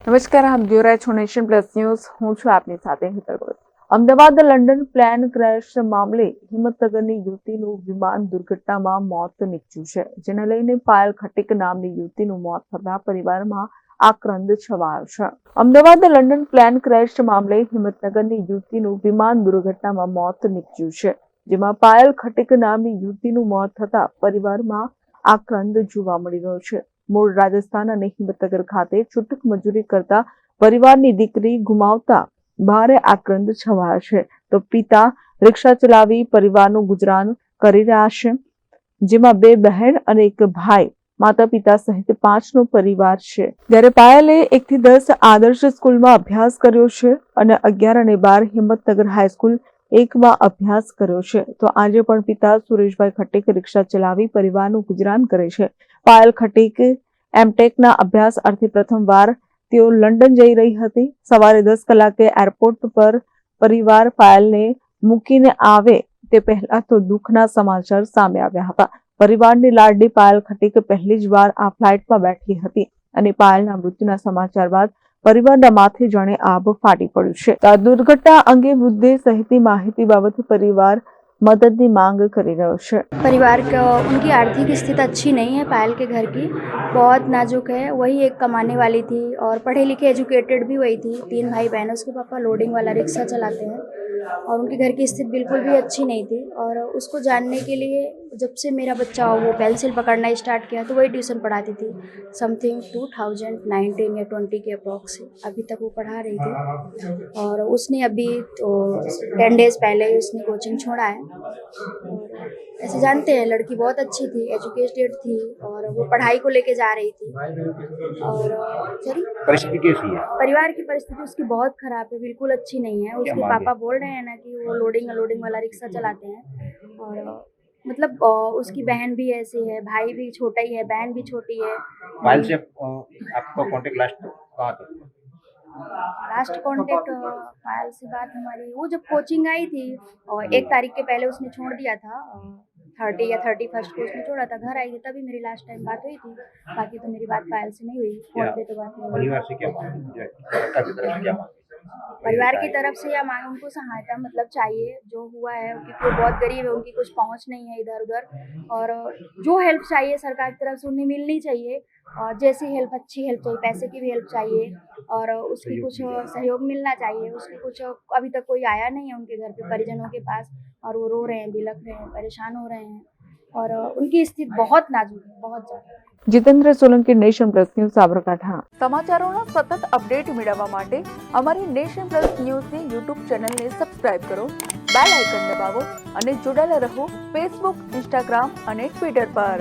નમસ્કાર, આપ જોઈ રહ્યા છો નેશન પ્લસ ન્યૂઝ. હું છું આપની સાથે હિતલ ભગત. અમદાવાદ લંડન પ્લેન ક્રેશ મામલે હિંમતનગરની યુવતીનું વિમાન દુર્ઘટનામાં મોત નીપજ્યું છે, જેને લઈને પાયલ ખટીક નામની યુવતીનું મોત થતા પરિવારમાં આક્રંદ છવાયો છે. અમદાવાદ લંડન પ્લેન ક્રેશ મામલે હિંમતનગરની યુવતીનું વિમાન દુર્ઘટનામાં મોત નીપજ્યું છે, જેમાં પાયલ ખટીક નામની યુવતીનું મોત થતા પરિવારમાં આક્રંદ જોવા મળી રહ્યો છે. મૂળ રાજસ્થાન અને હિંમતનગર ખાતે છૂટક મજૂરી કરતા પરિવારની દીકરી ગુમાવતા ભારે આક્રંદ છવાયો છે, તો પિતા રિક્ષા ચલાવી પરિવારનું ગુજરાન કરી રહ્યા છે, જેમાં 2 બહેન અને 1 ભાઈ, માતા પિતા સહિત 5નો પરિવાર છે. જ્યારે પાયલે 1 થી 10 આદર્શ સ્કૂલમાં અભ્યાસ કર્યો છે અને 11 અને 12 હિંમતનગર હાઈસ્કૂલ 1માં અભ્યાસ કર્યો છે. તો આજે પણ પિતા સુરેશભાઈ ખટીક રિક્ષા ચલાવી પરિવારનું ગુજરાન કરે છે. પાયલ ખટીક એમટેકના અભ્યાસ અર્થે પ્રથમવાર તેઓ લંડન જઈ રહી હતી. સવારે 10 કલાકે એરપોર્ટ પર પરિવાર પાયલને મૂકીને આવે તે પહેલા તો દુઃખના સમાચાર સામે આવ્યા હતા. પરિવારની લાડલી પાયલ ખટીક પહેલી જ વાર આ ફ્લાઇટમાં બેઠી હતી અને પાયલના મૃત્યુના સમાચાર બાદ પરિવારના માથે જાણે આભ ફાટી પડ્યું છે. આ દુર્ઘટના અંગે મૃતદેહ સહિતની માહિતી બાબતે પરિવાર मदद की मांग कर रहा है. परिवार का उनकी आर्थिक स्थिति अच्छी नहीं है. पायल के घर की बहुत नाजुक है. वही एक कमाने वाली थी और पढ़े लिखे एजुकेटेड भी वही थी. 3 भाई बहन, उसके पापा लोडिंग वाला रिक्शा चलाते हैं और उनके घर की स्थिति बिल्कुल भी अच्छी नहीं थी. और उसको जानने के लिए जब से मेरा बच्चा वो पेंसिल पकड़ना स्टार्ट किया तो वही ट्यूशन पढ़ाती थी. समथिंग 2019 या 20 के अप्रॉक्स अभी तक वो पढ़ा रही थी. और उसने अभी तो 10 डेज़ पहले ही उसने कोचिंग छोड़ा है. और ऐसे जानते हैं लड़की बहुत अच्छी थी, एजुकेटेड थी और वो पढ़ाई को लेके जा रही थी. और परिस्थिति कैसी है? परिवार की परिस्थिति उसकी बहुत खराब है, बिल्कुल अच्छी नहीं है. उसके पापा बोल रहे हैं ना कि वो लोडिंग वाला रिक्शा चलाते हैं. और मतलब उसकी बहन भी ऐसी है, भाई भी छोटा ही है, बहन भी छोटी है. पायल से आपका कांटेक्ट लास्ट कहाँ था? लास्ट कांटेक्ट पायल से बात हमारी वो जब कोचिंग आई थी और 1 तारीख के पहले उसने छोड़ दिया था. 30 या 31 को उसने छोड़ा था. घर आई थी तभी मेरी लास्ट टाइम बात हुई थी. बाकी तो मेरी बात पायल से नहीं हुई, फोन पे तो बात नहीं हुई. परिवार से क्या मांग है? सरकार की तरफ से क्या मांग है? परिवार की तरफ से या मांग उनको सहायता मतलब चाहिए. जो हुआ है क्योंकि वो बहुत गरीब है, उनकी कुछ पहुंच नहीं है इधर उधर. और जो हेल्प चाहिए सरकार की तरफ से उन्हें मिलनी चाहिए. और जैसी हेल्प, अच्छी हेल्प चाहिए, पैसे की भी हेल्प चाहिए और उसकी कुछ सहयोग मिलना चाहिए. उसकी कुछ अभी तक कोई आया नहीं है उनके घर पे परिजनों के पास और वो रो रहे हैं, बिलख रहे हैं, परेशान हो रहे हैं और उनकी स्थिति बहुत नाजुक है, बहुत ज़्यादा. Jitendra Solanki, Nation Plus News, Sabarkantha. સમાચારોના સતત અપડેટ મેળવવા માટે અમારી નેશન પ્લસ ન્યૂઝની યુટ્યુબ ચેનલને સબસ્ક્રાઇબ કરો, બેલ આઇકન દબાવો અને જોડાયેલા રહો ફેસબુક, ઇન્સ્ટાગ્રામ અને ટ્વિટર પર.